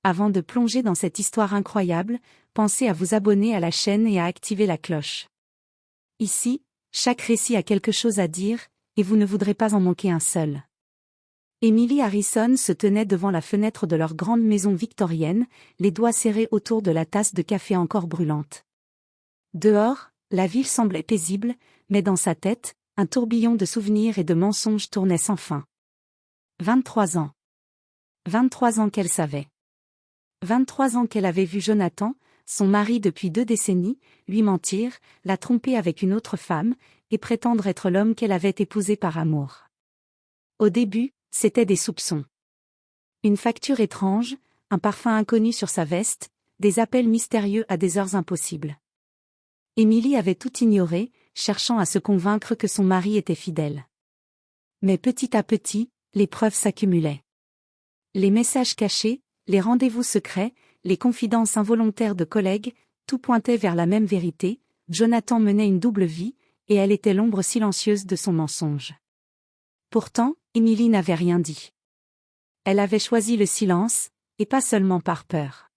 Avant de plonger dans cette histoire incroyable, pensez à vous abonner à la chaîne et à activer la cloche. Ici, chaque récit a quelque chose à dire, et vous ne voudrez pas en manquer un seul. Emily Harrison se tenait devant la fenêtre de leur grande maison victorienne, les doigts serrés autour de la tasse de café encore brûlante. Dehors, la ville semblait paisible, mais dans sa tête, un tourbillon de souvenirs et de mensonges tournait sans fin. 23 ans. 23 ans qu'elle savait. 23 ans qu'elle avait vu Jonathan, son mari depuis 2 décennies, lui mentir, la tromper avec une autre femme, et prétendre être l'homme qu'elle avait épousé par amour. Au début, c'était des soupçons. Une facture étrange, un parfum inconnu sur sa veste, des appels mystérieux à des heures impossibles. Emily avait tout ignoré, cherchant à se convaincre que son mari était fidèle. Mais petit à petit, les preuves s'accumulaient. Les messages cachés, les rendez-vous secrets, les confidences involontaires de collègues, tout pointait vers la même vérité: Jonathan menait une double vie, et elle était l'ombre silencieuse de son mensonge. Pourtant, Emily n'avait rien dit. Elle avait choisi le silence, et pas seulement par peur.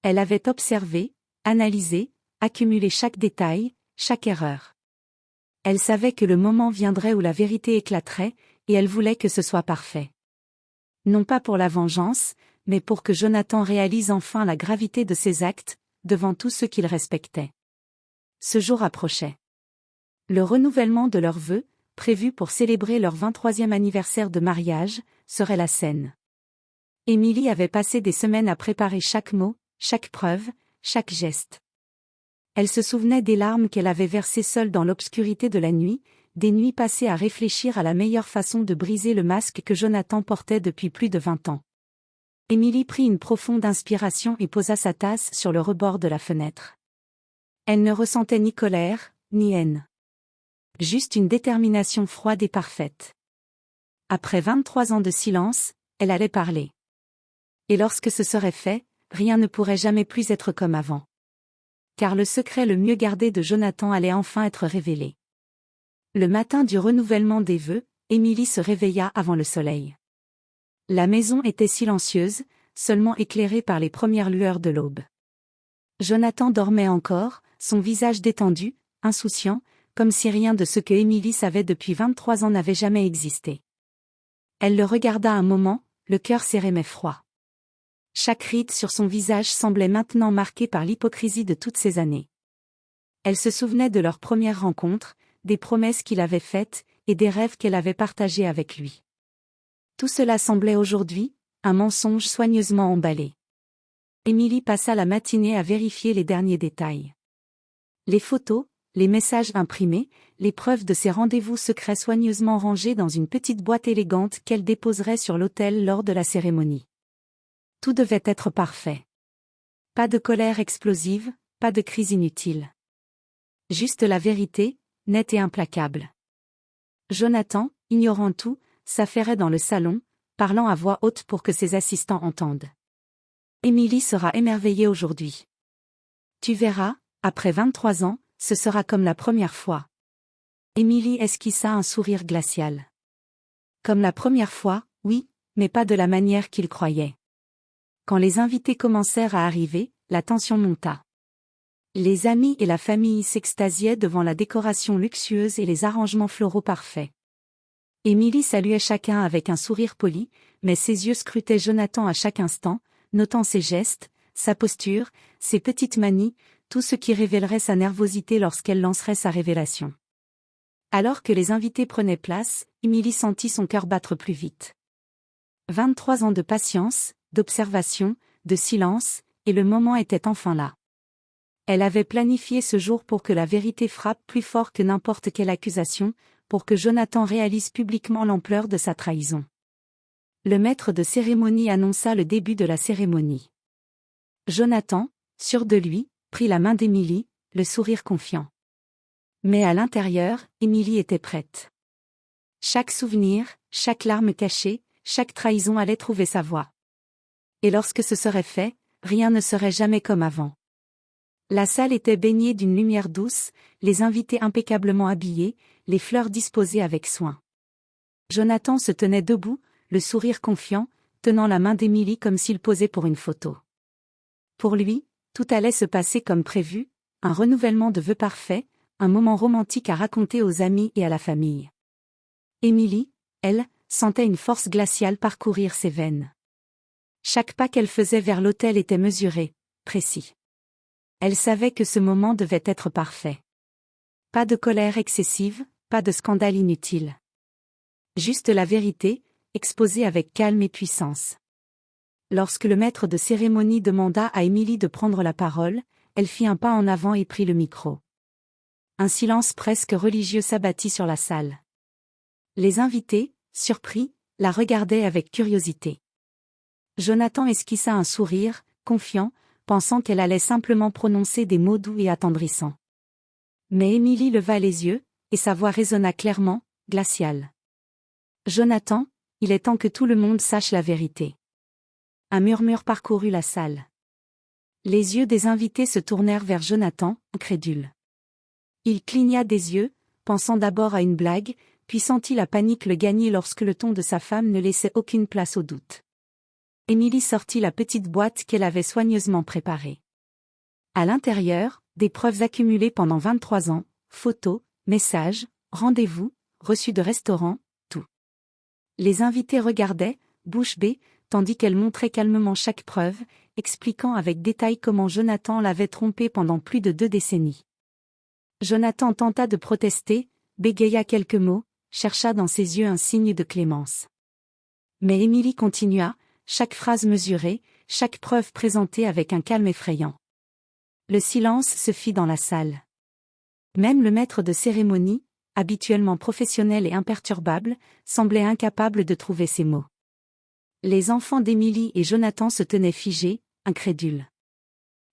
Elle avait observé, analysé, accumulé chaque détail, chaque erreur. Elle savait que le moment viendrait où la vérité éclaterait, et elle voulait que ce soit parfait. Non pas pour la vengeance, mais pour que Jonathan réalise enfin la gravité de ses actes, devant tous ceux qu'il respectait. Ce jour approchait. Le renouvellement de leurs vœux, prévu pour célébrer leur 23e anniversaire de mariage, serait la scène. Emily avait passé des semaines à préparer chaque mot, chaque preuve, chaque geste. Elle se souvenait des larmes qu'elle avait versées seule dans l'obscurité de la nuit, des nuits passées à réfléchir à la meilleure façon de briser le masque que Jonathan portait depuis plus de 20 ans. Emily prit une profonde inspiration et posa sa tasse sur le rebord de la fenêtre. Elle ne ressentait ni colère, ni haine. Juste une détermination froide et parfaite. Après 23 ans de silence, elle allait parler. Et lorsque ce serait fait, rien ne pourrait jamais plus être comme avant. Car le secret le mieux gardé de Jonathan allait enfin être révélé. Le matin du renouvellement des vœux, Emily se réveilla avant le soleil. La maison était silencieuse, seulement éclairée par les premières lueurs de l'aube. Jonathan dormait encore, son visage détendu, insouciant, comme si rien de ce que Emily savait depuis 23 ans n'avait jamais existé. Elle le regarda un moment, le cœur serré mais froid. Chaque ride sur son visage semblait maintenant marqué par l'hypocrisie de toutes ces années. Elle se souvenait de leur première rencontre, des promesses qu'il avait faites, et des rêves qu'elle avait partagés avec lui. Tout cela semblait aujourd'hui un mensonge soigneusement emballé. Emily passa la matinée à vérifier les derniers détails. Les photos, les messages imprimés, les preuves de ses rendez-vous secrets soigneusement rangés dans une petite boîte élégante qu'elle déposerait sur l'autel lors de la cérémonie. Tout devait être parfait. Pas de colère explosive, pas de crise inutile. Juste la vérité, nette et implacable. Jonathan, ignorant tout, s'affairait dans le salon, parlant à voix haute pour que ses assistants entendent. Emily sera émerveillée aujourd'hui. Tu verras, après 23 ans, ce sera comme la première fois. Emily esquissa un sourire glacial. Comme la première fois, oui, mais pas de la manière qu'il croyait. Quand les invités commencèrent à arriver, la tension monta. Les amis et la famille s'extasiaient devant la décoration luxueuse et les arrangements floraux parfaits. Emily saluait chacun avec un sourire poli, mais ses yeux scrutaient Jonathan à chaque instant, notant ses gestes, sa posture, ses petites manies, tout ce qui révélerait sa nervosité lorsqu'elle lancerait sa révélation. Alors que les invités prenaient place, Emily sentit son cœur battre plus vite. 23 ans de patience, d'observation, de silence, et le moment était enfin là. Elle avait planifié ce jour pour que la vérité frappe plus fort que n'importe quelle accusation, pour que Jonathan réalise publiquement l'ampleur de sa trahison. Le maître de cérémonie annonça le début de la cérémonie. Jonathan, sûr de lui, prit la main d'Emily, le sourire confiant. Mais à l'intérieur, Emily était prête. Chaque souvenir, chaque larme cachée, chaque trahison allait trouver sa voie. Et lorsque ce serait fait, rien ne serait jamais comme avant. La salle était baignée d'une lumière douce, les invités impeccablement habillés, les fleurs disposées avec soin. Jonathan se tenait debout, le sourire confiant, tenant la main d'Émilie comme s'il posait pour une photo. Pour lui, tout allait se passer comme prévu, un renouvellement de vœux parfait, un moment romantique à raconter aux amis et à la famille. Émilie, elle, sentait une force glaciale parcourir ses veines. Chaque pas qu'elle faisait vers l'autel était mesuré, précis. Elle savait que ce moment devait être parfait. Pas de colère excessive, pas de scandale inutile. Juste la vérité, exposée avec calme et puissance. Lorsque le maître de cérémonie demanda à Émilie de prendre la parole, elle fit un pas en avant et prit le micro. Un silence presque religieux s'abattit sur la salle. Les invités, surpris, la regardaient avec curiosité. Jonathan esquissa un sourire, confiant, pensant qu'elle allait simplement prononcer des mots doux et attendrissants. Mais Émilie leva les yeux, et sa voix résonna clairement, glaciale. « Jonathan, il est temps que tout le monde sache la vérité. » Un murmure parcourut la salle. Les yeux des invités se tournèrent vers Jonathan, incrédule. Il cligna des yeux, pensant d'abord à une blague, puis sentit la panique le gagner lorsque le ton de sa femme ne laissait aucune place au doute. Émilie sortit la petite boîte qu'elle avait soigneusement préparée. À l'intérieur, des preuves accumulées pendant 23 ans, photos, messages, rendez-vous, reçus de restaurants, tout. Les invités regardaient, bouche bée, tandis qu'elle montrait calmement chaque preuve, expliquant avec détail comment Jonathan l'avait trompée pendant plus de 2 décennies. Jonathan tenta de protester, bégaya quelques mots, chercha dans ses yeux un signe de clémence. Mais Émilie continua, chaque phrase mesurée, chaque preuve présentée avec un calme effrayant. Le silence se fit dans la salle. Même le maître de cérémonie, habituellement professionnel et imperturbable, semblait incapable de trouver ses mots. Les enfants d'Émilie et Jonathan se tenaient figés, incrédules.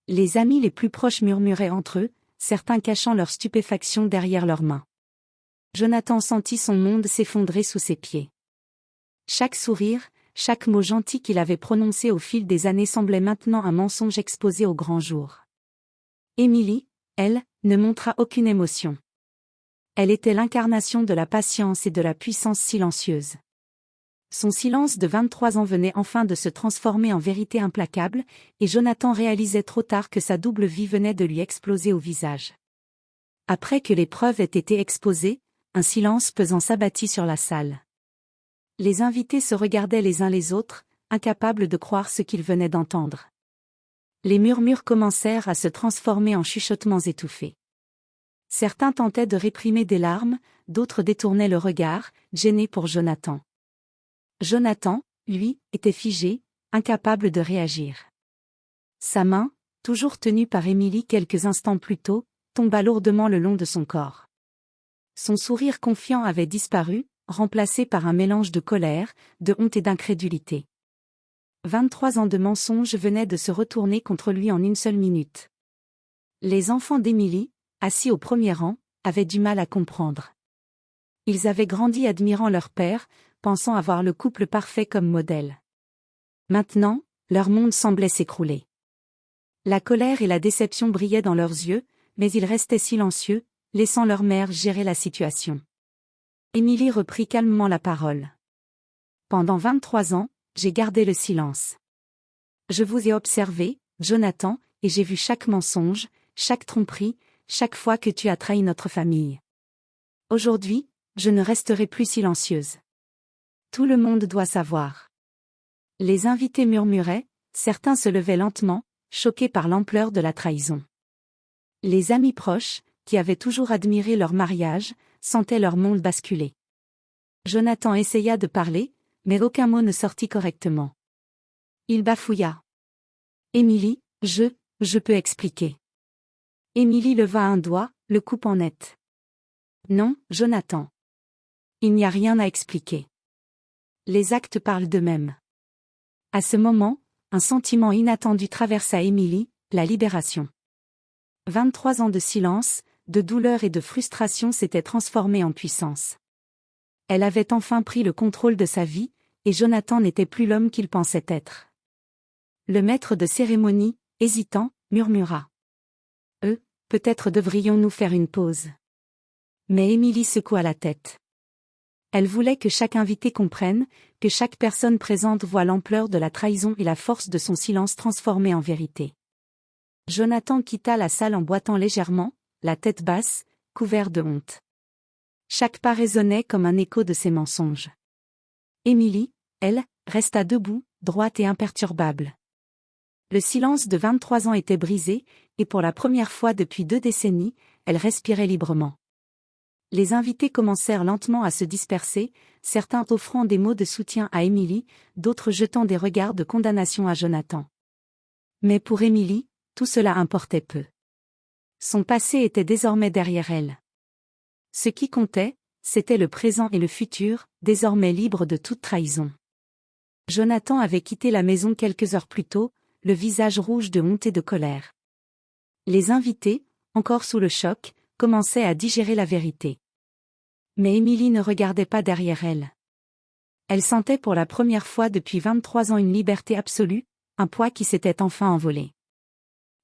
Les amis les plus proches murmuraient entre eux, certains cachant leur stupéfaction derrière leurs mains. Jonathan sentit son monde s'effondrer sous ses pieds. Chaque sourire, chaque mot gentil qu'il avait prononcé au fil des années semblait maintenant un mensonge exposé au grand jour. Émilie, elle, ne montra aucune émotion. Elle était l'incarnation de la patience et de la puissance silencieuse. Son silence de 23 ans venait enfin de se transformer en vérité implacable, et Jonathan réalisait trop tard que sa double vie venait de lui exploser au visage. Après que les preuves aient été exposées, un silence pesant s'abattit sur la salle. Les invités se regardaient les uns les autres, incapables de croire ce qu'ils venaient d'entendre. Les murmures commencèrent à se transformer en chuchotements étouffés. Certains tentaient de réprimer des larmes, d'autres détournaient le regard, gênés pour Jonathan. Jonathan, lui, était figé, incapable de réagir. Sa main, toujours tenue par Émilie quelques instants plus tôt, tomba lourdement le long de son corps. Son sourire confiant avait disparu, remplacé par un mélange de colère, de honte et d'incrédulité. 23 ans de mensonges venaient de se retourner contre lui en une seule minute. Les enfants d'Émilie, assis au premier rang, avaient du mal à comprendre. Ils avaient grandi admirant leur père, pensant avoir le couple parfait comme modèle. Maintenant, leur monde semblait s'écrouler. La colère et la déception brillaient dans leurs yeux, mais ils restaient silencieux, laissant leur mère gérer la situation. Émilie reprit calmement la parole. Pendant 23 ans, j'ai gardé le silence. Je vous ai observé, Jonathan, et j'ai vu chaque mensonge, chaque tromperie, chaque fois que tu as trahi notre famille. Aujourd'hui, je ne resterai plus silencieuse. Tout le monde doit savoir. Les invités murmuraient, certains se levaient lentement, choqués par l'ampleur de la trahison. Les amis proches, qui avaient toujours admiré leur mariage, sentaient leur monde basculer. Jonathan essaya de parler, mais aucun mot ne sortit correctement. Il bafouilla. Émilie, je peux expliquer. Émilie leva un doigt, le coupant net. Non, Jonathan. Il n'y a rien à expliquer. Les actes parlent d'eux-mêmes. À ce moment, un sentiment inattendu traversa Émilie, la libération. 23 ans de silence, de douleur et de frustration s'étaient transformés en puissance. Elle avait enfin pris le contrôle de sa vie, et Jonathan n'était plus l'homme qu'il pensait être. Le maître de cérémonie, hésitant, murmura. Peut-être devrions-nous faire une pause. Mais Émilie secoua la tête. Elle voulait que chaque invité comprenne, que chaque personne présente voie l'ampleur de la trahison et la force de son silence transformé en vérité. Jonathan quitta la salle en boitant légèrement, la tête basse, couvert de honte. Chaque pas résonnait comme un écho de ses mensonges. Émilie, elle, resta debout, droite et imperturbable. Le silence de 23 ans était brisé, et pour la première fois depuis 2 décennies, elle respirait librement. Les invités commencèrent lentement à se disperser, certains offrant des mots de soutien à Émilie, d'autres jetant des regards de condamnation à Jonathan. Mais pour Émilie, tout cela importait peu. Son passé était désormais derrière elle. Ce qui comptait, c'était le présent et le futur, désormais libres de toute trahison. Jonathan avait quitté la maison quelques heures plus tôt, le visage rouge de honte et de colère. Les invités, encore sous le choc, commençaient à digérer la vérité. Mais Émilie ne regardait pas derrière elle. Elle sentait pour la première fois depuis 23 ans une liberté absolue, un poids qui s'était enfin envolé.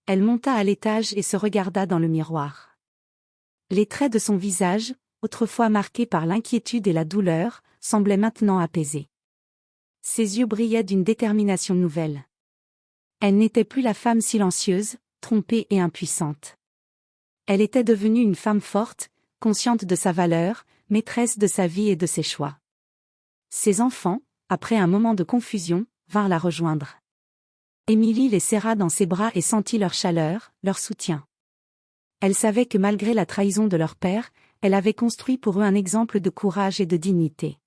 Elle monta à l'étage et se regarda dans le miroir. Les traits de son visage, autrefois marqués par l'inquiétude et la douleur, semblaient maintenant apaisés. Ses yeux brillaient d'une détermination nouvelle. Elle n'était plus la femme silencieuse, trompée et impuissante. Elle était devenue une femme forte, consciente de sa valeur, maîtresse de sa vie et de ses choix. Ses enfants, après un moment de confusion, vinrent la rejoindre. Émilie les serra dans ses bras et sentit leur chaleur, leur soutien. Elle savait que malgré la trahison de leur père, elle avait construit pour eux un exemple de courage et de dignité.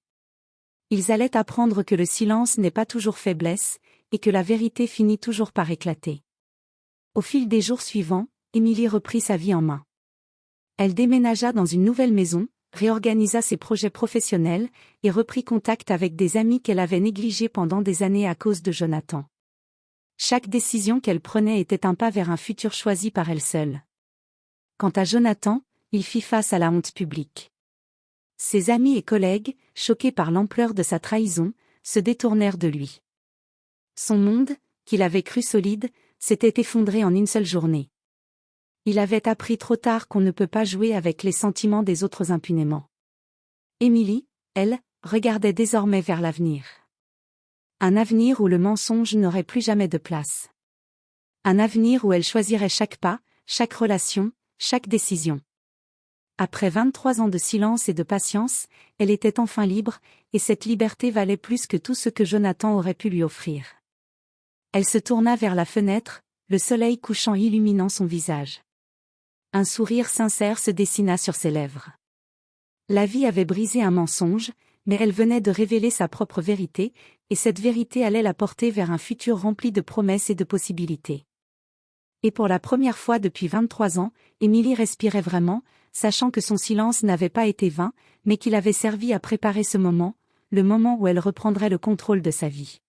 Ils allaient apprendre que le silence n'est pas toujours faiblesse, et que la vérité finit toujours par éclater. Au fil des jours suivants, Émilie reprit sa vie en main. Elle déménagea dans une nouvelle maison, réorganisa ses projets professionnels, et reprit contact avec des amis qu'elle avait négligés pendant des années à cause de Jonathan. Chaque décision qu'elle prenait était un pas vers un futur choisi par elle seule. Quant à Jonathan, il fit face à la honte publique. Ses amis et collègues, choqués par l'ampleur de sa trahison, se détournèrent de lui. Son monde, qu'il avait cru solide, s'était effondré en une seule journée. Il avait appris trop tard qu'on ne peut pas jouer avec les sentiments des autres impunément. Émilie, elle, regardait désormais vers l'avenir. Un avenir où le mensonge n'aurait plus jamais de place. Un avenir où elle choisirait chaque pas, chaque relation, chaque décision. Après 23 ans de silence et de patience, elle était enfin libre, et cette liberté valait plus que tout ce que Jonathan aurait pu lui offrir. Elle se tourna vers la fenêtre, le soleil couchant illuminant son visage. Un sourire sincère se dessina sur ses lèvres. La vie avait brisé un mensonge, mais elle venait de révéler sa propre vérité, et cette vérité allait la porter vers un futur rempli de promesses et de possibilités. Et pour la première fois depuis 23 ans, Émilie respirait vraiment, sachant que son silence n'avait pas été vain, mais qu'il avait servi à préparer ce moment, le moment où elle reprendrait le contrôle de sa vie.